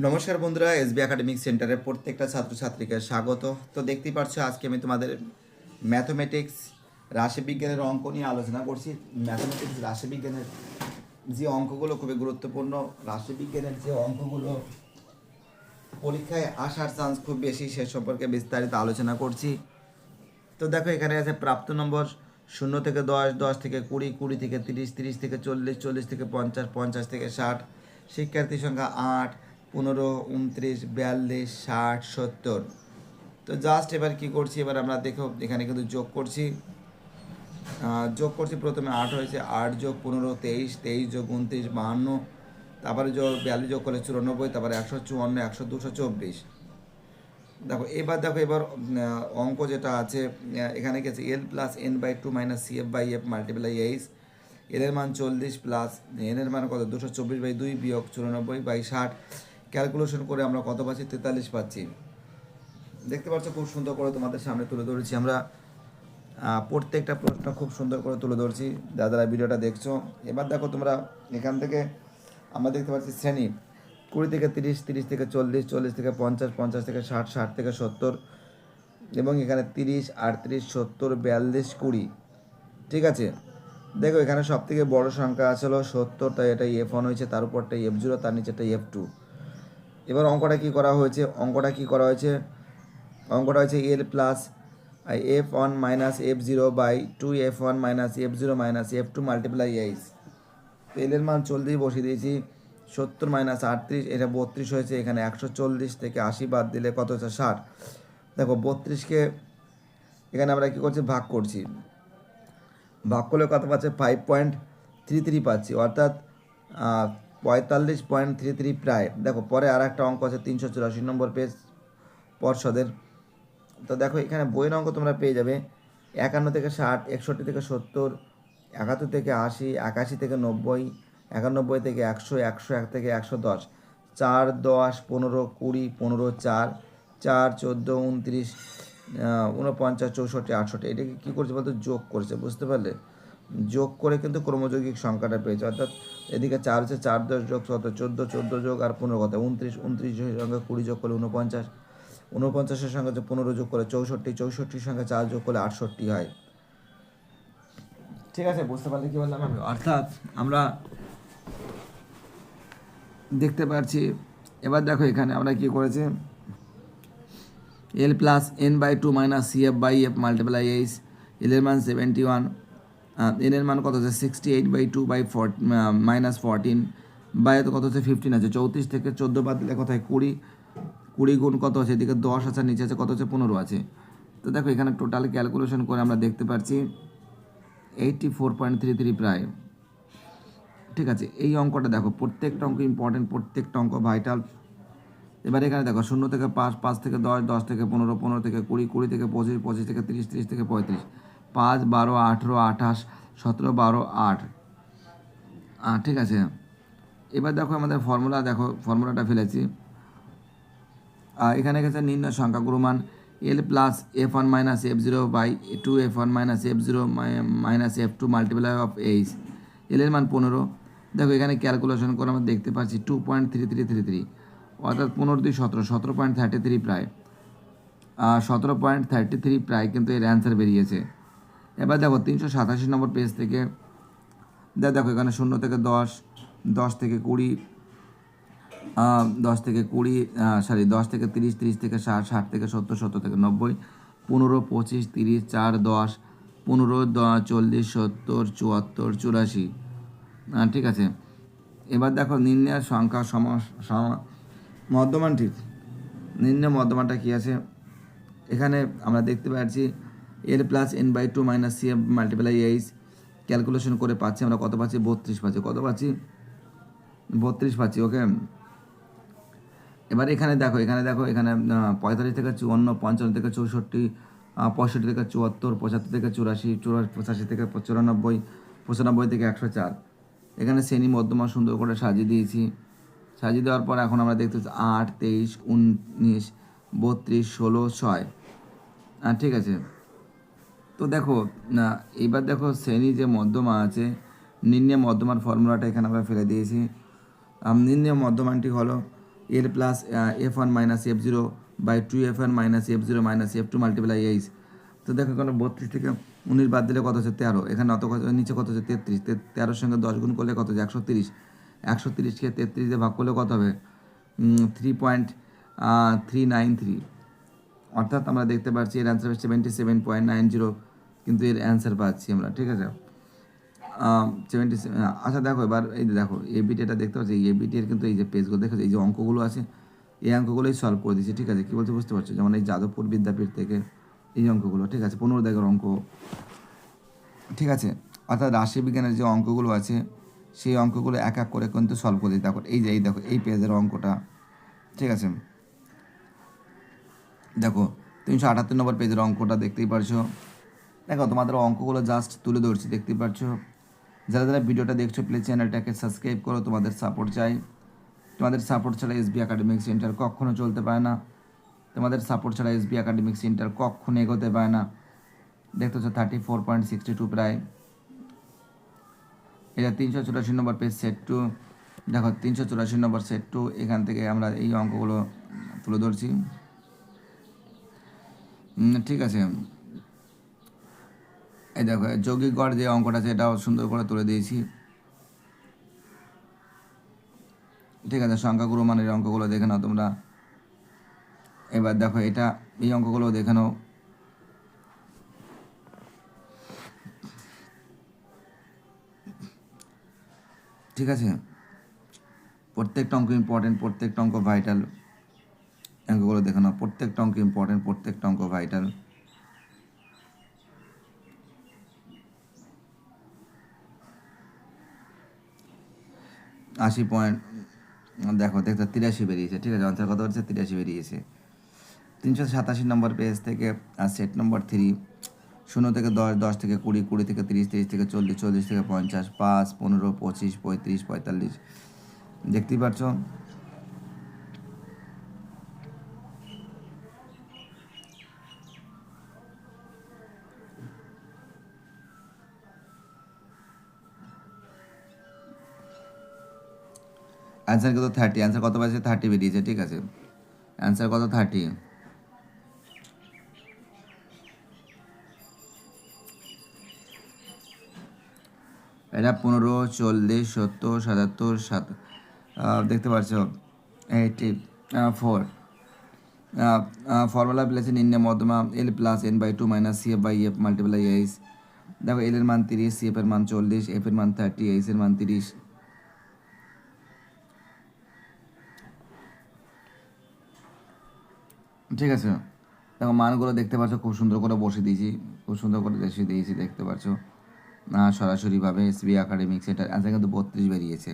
নমস্কার বন্ধুরা, SB academic সেন্টারের প্রত্যেকটা ছাত্রছাত্রীকে স্বাগত। তো দেখতেই পাচ্ছ, আজকে আমি তোমাদের ম্যাথমেটিক্স রাশিবিজ্ঞানের অঙ্ক নিয়ে আলোচনা করছি। ম্যাথমেটিক্স রাশিবিজ্ঞানের যে অঙ্কগুলো খুবই গুরুত্বপূর্ণ, রাশিবিজ্ঞানের যে অঙ্কগুলো পরীক্ষায় আসার চান্স খুব বেশি, সে সম্পর্কে বিস্তারিত আলোচনা করছি। তো দেখো, এখানে আছে প্রাপ্ত নম্বর 0 থেকে 10, 10 থেকে 20, 20 থেকে 30, 30 থেকে 40, 40 থেকে 50, 50 থেকে 60, শিক্ষার্থী সংখ্যা 8, 15, 29, 42, 60, 70। তো জাস্ট এবার কি করছি, এবার আমরা দেখো এখানে কিন্তু যোগ করছি। প্রথমে 8 হয়েছে, 8 যোগ 15 23, 23 যোগ 29 52, তারপরে 42 যোগ করলে 94, তারপরে 154, 100 224। দেখো এবার অঙ্ক যেটা আছে, এখানে কি আছে, L+N/2 - CF/F মাল্টিপ্লাই এইচ। এর মান 40 প্লাস এর মান কত, 224/2 বিয়োগ 94/60। ক্যালকুলেশন করে আমরা কত পাচ্ছি, 43 পাচ্ছি। দেখতে পাচ্ছ, খুব সুন্দর করে তোমাদের সামনে তুলে ধরেছি আমরা। প্রত্যেকটা প্রশ্ন খুব সুন্দর করে তুলে ধরছি যারা ভিডিওটা দেখছো। এবার দেখো তোমরা, এখান থেকে আমরা দেখতে পাচ্ছি শ্রেণী 20 থেকে 30, 30 থেকে 40, 40 থেকে 50, 50 থেকে 60, 60 থেকে 70, এবং এখানে 30, 38, 70, 42, 20। ঠিক আছে, দেখো এখানে সব থেকে বড় সংখ্যা আসলো 70, তাই এটা F1 হয়েছে, তার উপরটা F0, তার নিচেটা F2। এবার অঙ্কটা হয়েছে L+F1 - F0/2 F1 - F0 - F2 multiply H. তো এর মান 40 বসিয়ে দিয়েছি, 70 - 38, এটা 32 হয়েছে। এখানে 140 থেকে 80 বাদ দিলে কত হচ্ছে, 60। দেখো 32কে এখানে আমরা কী করছি, ভাগ করছি। ভাগ করলে কত পাচ্ছে, 5.33 পাচ্ছি, অর্থাৎ 45.33 প্রায়। দেখো পরে আর একটা অঙ্ক আছে, 384 নম্বর পেজ পর্ষদের। তো দেখো এখানে বইয়ের অঙ্ক তোমরা পেয়ে যাবে 51 থেকে 60, 61 থেকে 70, 71 থেকে 80, 81 থেকে 90, 91 থেকে 100, 101 থেকে 110, 4, 10, 15, 20, 15, 4, 4, 14, 29, 49, 64, 68। এটাকে কী করছে বলতো, যোগ করছে, বুঝতে পারলে? যোগ করে কিন্তু ক্রমযৌগিক সংখ্যাটা পেয়েছে, অর্থাৎ এদিকে 4 হচ্ছে, 4 10 যোগ কত, 14, 14 যোগ আর 15 কত, 29, 29 সঙ্গে 20 যোগ করলে 49, 49-এর সঙ্গে 15 যোগ করে 64, 64-র সঙ্গে 4 যোগ করলে 68 হয়। ঠিক আছে, বুঝতে পারলে কি বললাম আমি? অর্থাৎ আমরা দেখতে পাচ্ছি। এবার দেখো এখানে আমরা কি করেছি, L+N/2 - CF/F multiply H. L এর মান 71, N এর মান কত হচ্ছে, 68/2 -14, বাই কত হচ্ছে, 15 আছে। 34 থেকে 14 বাদ দিলে কোথায়, 20, 20 গুণ কত আছে, এদিকে 10 আছে, নিচে আছে কত হচ্ছে, 15 আছে। তো দেখো এখানে টোটাল ক্যালকুলেশন করে আমরা দেখতে পাচ্ছি 84.33 প্রায়। ঠিক আছে, এই অঙ্কটা দেখো, প্রত্যেকটা অঙ্ক ইম্পর্টেন্ট, প্রত্যেকটা অঙ্ক ভাইটাল। এবার এখানে দেখো 0 থেকে 5, 5 থেকে 10, 10 থেকে 15, 15 থেকে 20, 20 থেকে 25, 25 থেকে 30, 30 থেকে 35, 5, 12, 18, 28, 17, 12, 8। ঠিক আছে, এবার দেখো আমাদের ফর্মুলাটা ফেলেছি। এখানে গেছে নির্ণয় সংখ্যাগুলো মান L+F1 - F0/2 F1 - F0 - F2 multiply of H. L এর মান 15। দেখো এখানে ক্যালকুলেশন করে আমরা দেখতে পাচ্ছি 2.3333, অর্থাৎ 15 2 17, 17.33 প্রায়, 17.33 প্রায় কিন্তু এর অ্যান্সার বেরিয়েছে। এবার দেখো 387 নম্বর পেজ থেকে দেখো এখানে 0 থেকে 10, 10 থেকে 20, 10 থেকে 20, 10 থেকে 30, 30 থেকে 60, 60 থেকে 70, 70 থেকে 90, 15, 25, 30, 4, 10, 15, 40, 70, 74, 84। ঠিক আছে, এবার দেখো নির্ণয়ের সংখ্যা মধ্যমানটি, নির্ণয় মধ্যমানটা কী আছে, এখানে আমরা দেখতে পাচ্ছি L+N/2 - CF multiply H. Calculation করে পাচ্ছি আমরা কত পাচ্ছি, 32 পাচ্ছি। কত পাচ্ছি, 32 পাচ্ছি। ওকে, এবার এখানে দেখো এখানে 45 থেকে 54, 55 থেকে 64, 65 থেকে 74, 75 থেকে 84, 85 থেকে 94, 95 থেকে 104। এখানে শ্রেণী মধ্যমা সুন্দর করে সাজিয়ে দিয়েছি। সাজিয়ে দেওয়ার পর এখন আমরা দেখতে পাচ্ছি 8, 23, 19, 32, 16, 6। ঠিক আছে, তো দেখো এবার দেখো শ্রেণী যে মধ্যমা আছে, নির্ণয় মধ্যমার ফর্মুলাটা এখানে আমরা ফেলে দিয়েছি। নির্ণয় মধ্যমানটি হলো এল plus F1-F0/2F1-F0 -F2 multiply H. তো দেখো এখানে 32 থেকে 19 বাদ দিলে কত হচ্ছে 13, এখানে অত কত নিচে কত হচ্ছে 33, 13-র সঙ্গে 10 গুণ করলে কত হচ্ছে 130, 130কে 33 দিয়ে ভাগ করলে কত হবে 3.393, অর্থাৎ আমরা দেখতে পাচ্ছি এর অ্যান্সার 77.90, কিন্তু এর অ্যান্সার পাচ্ছি আমরা, ঠিক আছে 77। আচ্ছা দেখো এবার এই যে দেখো এবিটি এটা দেখতে পাচ্ছি, এবিটির কিন্তু এই যে পেজগুলো দেখো, এই যে অঙ্কগুলো আছে এই অঙ্কগুলোই সলভ করে দিচ্ছি, ঠিক আছে কী বলতে বুঝতে পারছো, যেমন এই যাদবপুর বিদ্যাপীঠ থেকে এই অঙ্কগুলো, ঠিক আছে 15 দাগের অঙ্ক, ঠিক আছে, অর্থাৎ রাশিবিজ্ঞানের যে অঙ্কগুলো আছে সেই অঙ্কগুলো এক এক করে কিন্তু সলভ করে দিই। দেখো এই যে এই দেখো এই পেজের অঙ্কটা, ঠিক আছে দেখো 378 নম্বর পেজের অঙ্কটা দেখতেই পারছো। দেখো তোমাদের অঙ্কগুলো জাস্ট তুলে ধরছি, দেখতেই পারছো। যারা যারা ভিডিওটা দেখছো প্লিজ চ্যানেলটাকে সাবস্ক্রাইব করো, তোমাদের সাপোর্ট চাই। তোমাদের সাপোর্ট ছাড়া এসবি একাডেমিক সেন্টার কখনো চলতে পারে না, তোমাদের সাপোর্ট ছাড়া এসবি একাডেমিক সেন্টার কখনো এগোতে পারে না। দেখতেছো 34.62 প্রায়, এটা 384 নম্বর পেজ সেট 2, দেখো 384 নম্বর সেট 2, এখান থেকে আমরা এই অঙ্কগুলো তুলে ধরছি, ঠিক আছে। এই দেখো যৌগিক গড় যে অঙ্কটা আছে এটাও সুন্দর করে তুলে দিয়েছি, ঠিক আছে। সংখ্যাগুরু মানের অঙ্কগুলো দেখে নাও তোমরা। এবার দেখো এটা এই অঙ্কগুলো দেখে নাও, ঠিক আছে। প্রত্যেকটা অঙ্ক ইম্পর্টেন্ট, প্রত্যেকটা অঙ্ক ভাইটাল, অঙ্কগুলো দেখে নাও, প্রত্যেকটা অঙ্ক ইম্পর্টেন্ট, প্রত্যেকটা অঙ্ক ভাইটাল। আশি পয়েন্ট দেখো 83 বেরিয়েছে, ঠিক আছে আনসার কত হচ্ছে 83 বেরিয়েছে। 387 নম্বর পেজ থেকে সেট নম্বর 3, 0 থেকে 10, 10 থেকে 20, 20 থেকে 30, 30 থেকে 40, 40 থেকে 50, 5, 15, 25, 35, 45, দেখতেই পাচ্ছ। অ্যান্সার কত 30, অ্যান্সার কত পাচ্ছে 30 বেরিয়েছে, ঠিক আছে অ্যান্সার কত 30। এটা 15, 40, 70, 77, দেখতে পাচ্ছ 84। ফর্মুলা প্লেসে নির্ণয় মধ্যমা এল plus n/2 -CF/F multiply H. দেখো এল এর মান 30, CF এর মান 40, F এর মান 30, এইচ এর মান 30, ঠিক আছে। দেখো মানগুলো দেখতে পাচ্ছ খুব সুন্দর করে বসে দিয়েছি, খুব সুন্দর করে বসে দিয়েছি, দেখতে পাচ্ছ সরাসরিভাবে এসবি একাডেমিক সেটার অ্যান্সার কিন্তু 32 বেরিয়েছে।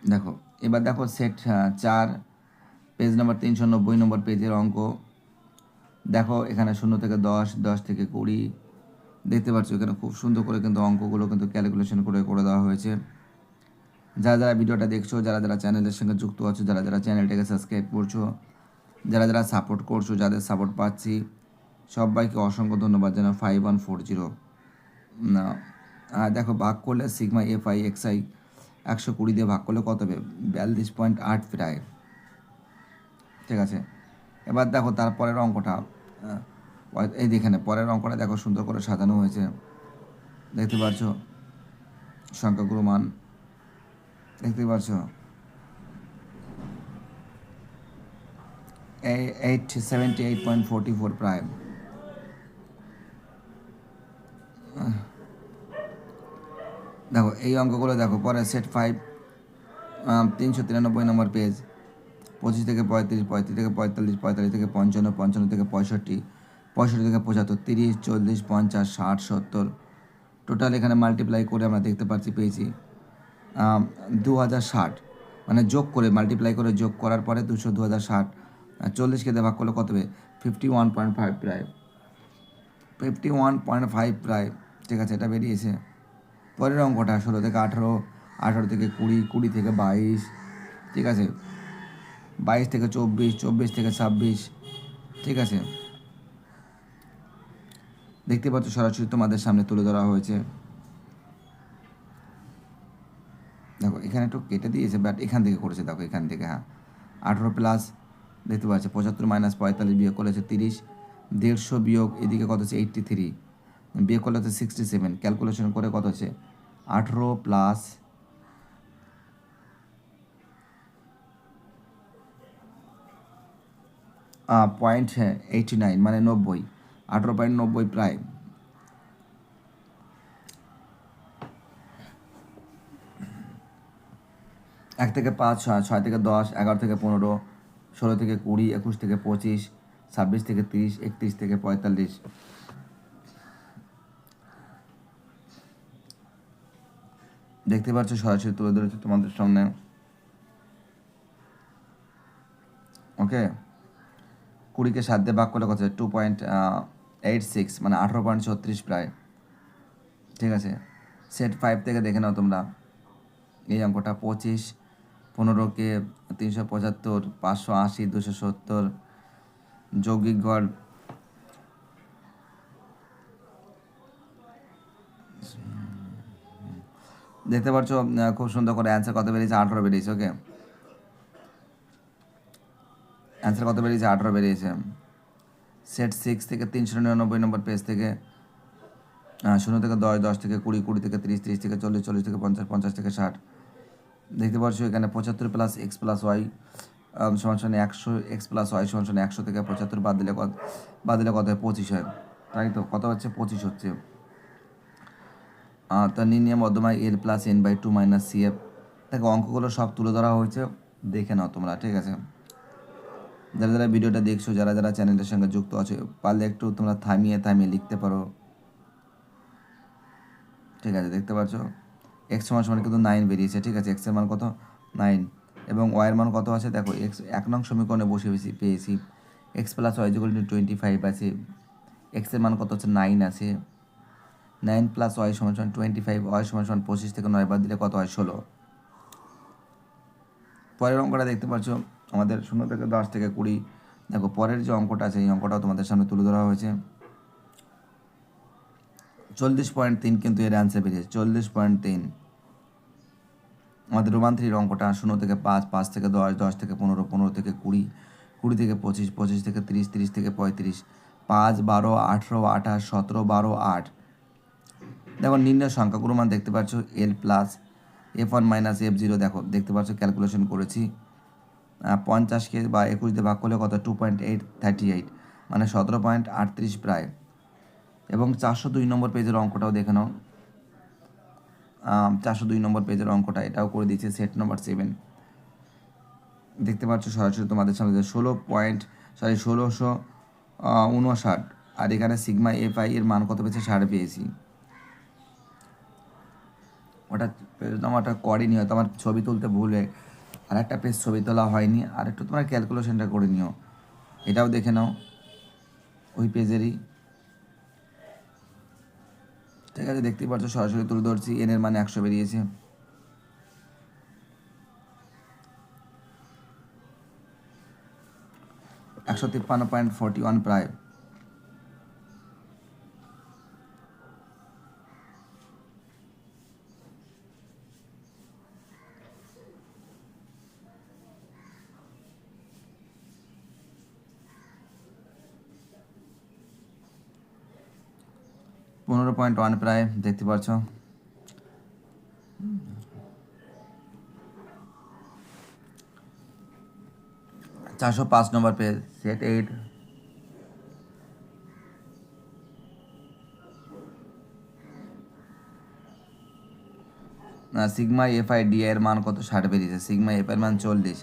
দেখো এবার দেখো সেট 4, পেজ নম্বর 390 নম্বর পেজের অঙ্ক। দেখো এখানে 0 থেকে 10, 10 থেকে 20, দেখতে পাচ্ছ এখানে খুব সুন্দর করে কিন্তু অঙ্কগুলো কিন্তু ক্যালকুলেশন করে করে দেওয়া হয়েছে। যারা যারা ভিডিওটা দেখছো, যারা যারা চ্যানেলের সঙ্গে যুক্ত আছো, যারা যারা চ্যানেলটাকে সাবস্ক্রাইব করছো, যারা যারা সাপোর্ট করছো, যাদের সাপোর্ট পাচ্ছি সবাইকে অসংখ্য ধন্যবাদ জানাই। 5140 দেখো ভাগ করলে সিগমা FI/XI 120 দিয়ে ভাগ করলে কত হবে 42.8 প্রায়, ঠিক আছে। এবার দেখো তারপরের অঙ্কটা, এই যেখানে পরের অঙ্কটা দেখো সুন্দর করে সাজানো হয়েছে, দেখতে পাচ্ছ সংখ্যাগুরু মান, দেখতে পাচ্ছ 78.44 প্রায়। দেখো এই অঙ্কগুলো দেখো পরে সেট 5, 393 নম্বর পেজ, 25 থেকে 35, 35 থেকে 45, 45 থেকে 55, 55 থেকে 65, 65 থেকে 75, 30, 40, 50, 60, 70, টোটাল এখানে মাল্টিপ্লাই করে আমরা দেখতে পাচ্ছি পেয়েছি 2060, মানে যোগ করে মাল্টিপ্লাই করে যোগ করার পরে 2060, 40কে দিয়ে ভাগ করলে কত হবে 51.5 প্রায়, 51.5 প্রায়, ঠিক আছে এটা বেরিয়েছে। পরের অঙ্কটা 16 থেকে 18, 18 থেকে 20, 20 থেকে 22, ঠিক আছে 22 থেকে 24, 24 থেকে 26, ঠিক আছে দেখতে পাচ্ছ সরাসরি তোমাদের সামনে তুলে ধরা হয়েছে। দেখো এখানে একটু কেটে দিয়েছে, বাট এখান থেকে করেছে, দেখো এখান থেকে, হ্যাঁ 18 প্লাস দেখতে পাচ্ছি 75 মাইনাস 45 বিয়োগ করলে হচ্ছে 30, 150 বিয়োগ এদিকে কত হচ্ছে 83 বিয়োগ করলে হচ্ছে 67, ক্যালকুলেশন করে কত হচ্ছে 18 প্লাস 0.89 মানে 90, 18.90 প্রায়। এক থেকে 5, 6 থেকে 10, 11 থেকে 15, 16 থেকে 20, 21 থেকে 25, 26 থেকে 30, 31 থেকে 45। দেখতে পাচ্ছ সরাসরি তুলে ধরেছে তোমাদের সামনে। ওকে, 20কে 7 দিয়ে ভাগ করলে কত 2.86 মানে 18.36 প্রায়। ঠিক আছে, সেট 5 থেকে দেখে নাও তোমরা এই অঙ্কটা। 25, 15কে 375, 580, 270 যৌগিক গড় দেখতে পাচ্ছ। খুব সুন্দর করে অ্যান্সার কত বেরিয়েছে, 18 বেরিয়েছে। ওকে, অ্যান্সার কত বেরিয়েছে, 18 বেরিয়েছে। সেট 6 থেকে 399 নম্বর পেজ থেকে 0 থেকে 10, 10 থেকে 20, 20 থেকে 30, 30 থেকে 40, 40 থেকে 50, 50 থেকে 60। দেখতে পাচ্ছ এখানে 75 প্লাস এক্স প্লাস ওয়াই সমান 100, এক্স প্লাস ওয়াই সমান 100 থেকে 75 বাদ দিলে কত হয়, 25 হয়। তাই তো, কত হচ্ছে, 25 হচ্ছে। তার নির্ণয় মধ্যমায় এল প্লাস n/2 মাইনাস CF। দেখো অঙ্কগুলো সব তুলে ধরা হয়েছে, দেখে নাও তোমরা। ঠিক আছে, যারা যারা ভিডিওটা দেখছো, যারা যারা চ্যানেলের সঙ্গে যুক্ত আছে, পারলে একটু তোমরা থামিয়ে লিখতে পারো। ঠিক আছে, দেখতে পাচ্ছ এক্স সমান কিন্তু 9 বেরিয়েছে। ঠিক আছে, এক্সের মান কত, 9, এবং ওয়াইয়ের মান কত আছে দেখো, এক্স 1 নং সমীকরণে বসে পেয়েছি X plus Y equal to 25 আছে। এক্সের মান কত হচ্ছে 9 আছে, 9 প্লাস ওয়াই সমান 25, ওয়াই সমান 25 থেকে 9 বাদ দিলে কত হয়, 16। পরের অঙ্কটা দেখতে পাচ্ছ আমাদের 0 থেকে 10 থেকে 20। দেখো পরের যে অঙ্কটা আছে এই অঙ্কটাও তোমাদের সামনে তুলে ধরা হয়েছে। 40.3 কিন্তু এর অ্যান্সার বেরিয়েছে, 40.3। আমাদের রোমান 3 অঙ্কটা 0 থেকে 5, 5 থেকে 10, 10 থেকে 15, 15 থেকে 20, 20 থেকে 25, 25 থেকে 30, 30 থেকে 35, 5, 12, 18, 28, 17, 12, 8। দেখো নির্ণয় সংখ্যাগুলো মান দেখতে পাচ্ছ এল প্লাস F1 মাইনাস F0। দেখতে পাচ্ছ ক্যালকুলেশন করেছি। 50কে বা 21 দিয়ে ভাগ করলে কত, 2.838 মানে 17.38 প্রায়। এবং 402 নম্বর পেজের অঙ্কটাও দেখে নাও। 402 নম্বর পেজের অঙ্কটা এটাও করে দিয়েছে সেট নম্বর 7। দেখতে পাচ্ছ সরাসরি তোমাদের সামনে 1659, আর এখানে সিগমা FI এর মান কত পেয়েছে, 60 পেয়েছি। ওটা পেজ নাম্বারটা করেনি, হয়তো আমার ছবি তুলতে ভুল হয়ে আর একটা পেজ ছবি তোলা হয়নি। আর একটু তোমার ক্যালকুলেশনটা করে নিও, এটাও দেখে নাও ওই পেজেরই। ঠিক আছে, দেখতেই পাচ্ছ সরাসরি তুলে ধরছি। এন এর মানে 100 বেরিয়েছে। $153.41 প্রায়। $15.1 প্রায়, দেখতে পাচ্ছ। $405 নম্বর পেজ, সেট 8। সিগমা FI/DI এর মান কত, 60 বেরিয়েছে। সিগমা FI এর মান 40,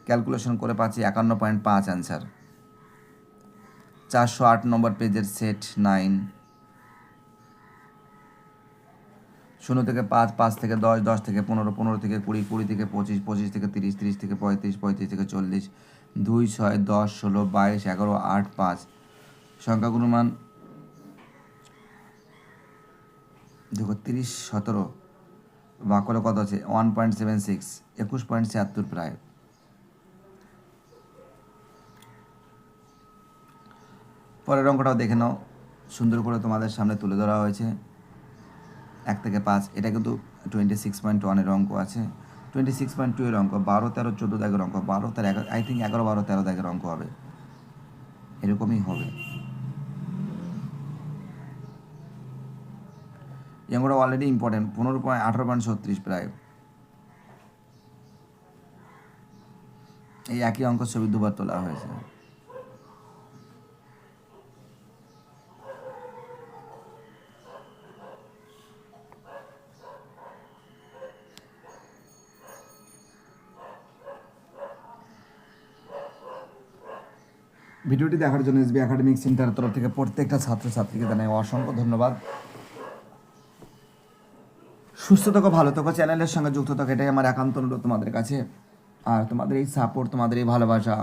ক্যালকুলেশন করে পাচ্ছি 51.5 অ্যান্সার। 408 নম্বর পেজের সেট 9। 0 থেকে 5, 5 থেকে 10, 10 থেকে 15, 15 থেকে 20, 20 থেকে 25, 25 থেকে 30, 30 থেকে 35, 35 থেকে 40, 2, 6, 10, 16, 22, 11, 8, 5। সংখ্যাগুলোর মান দেখো 30, 17 ভাগ করে কত আছে, 1.76, 21.76 প্রায়। পরের অঙ্কটাও দেখে নাও, সুন্দর করে তোমাদের সামনে তুলে ধরা হয়েছে। 1 থেকে 5, এটা কিন্তু 26.1 এর অঙ্ক আছে। 26.2 এর অঙ্ক, 12, 13, 14 দাগের অঙ্ক, 12, 13, আই থিঙ্ক 11, 12, 13 দাগের অঙ্ক হবে, এরকমই হবে। এই অঙ্কটা অলরেডি ইম্পর্টেন্ট, 18.36 প্রায়। এই একই অঙ্ক ছবি দুবার তোলা হয়েছে। ভিডিওটি দেখার জন্য এসবি একাডেমিক সেন্টারের তরফ থেকে প্রত্যেকটা ছাত্রছাত্রীকে জানাই অসংখ্য ধন্যবাদ। সুস্থ থাকো, ভালো থাকো, চ্যানেলের সঙ্গে যুক্ত থাকো, এটাই আমার একান্ত অনুরোধ তোমাদের কাছে। আর তোমাদের এই সাপোর্ট, তোমাদের এই ভালোবাসা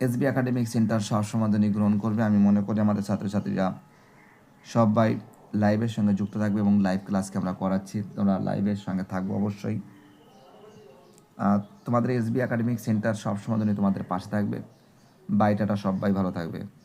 এসবি একাডেমিক সেন্টার সবসময় গ্রহণ করবে। আমি মনে করি আমাদের ছাত্রছাত্রীরা সবাই লাইভের সঙ্গে যুক্ত থাকবে এবং লাইভ ক্লাসকে আমরা করাচ্ছি, তোমরা লাইভের সঙ্গে থাকবো অবশ্যই। তোমাদের এসবি একাডেমিক সেন্টার সবসময় তোমাদের পাশে থাকবে। বাই টাটা, সবাই ভালো থাকবে।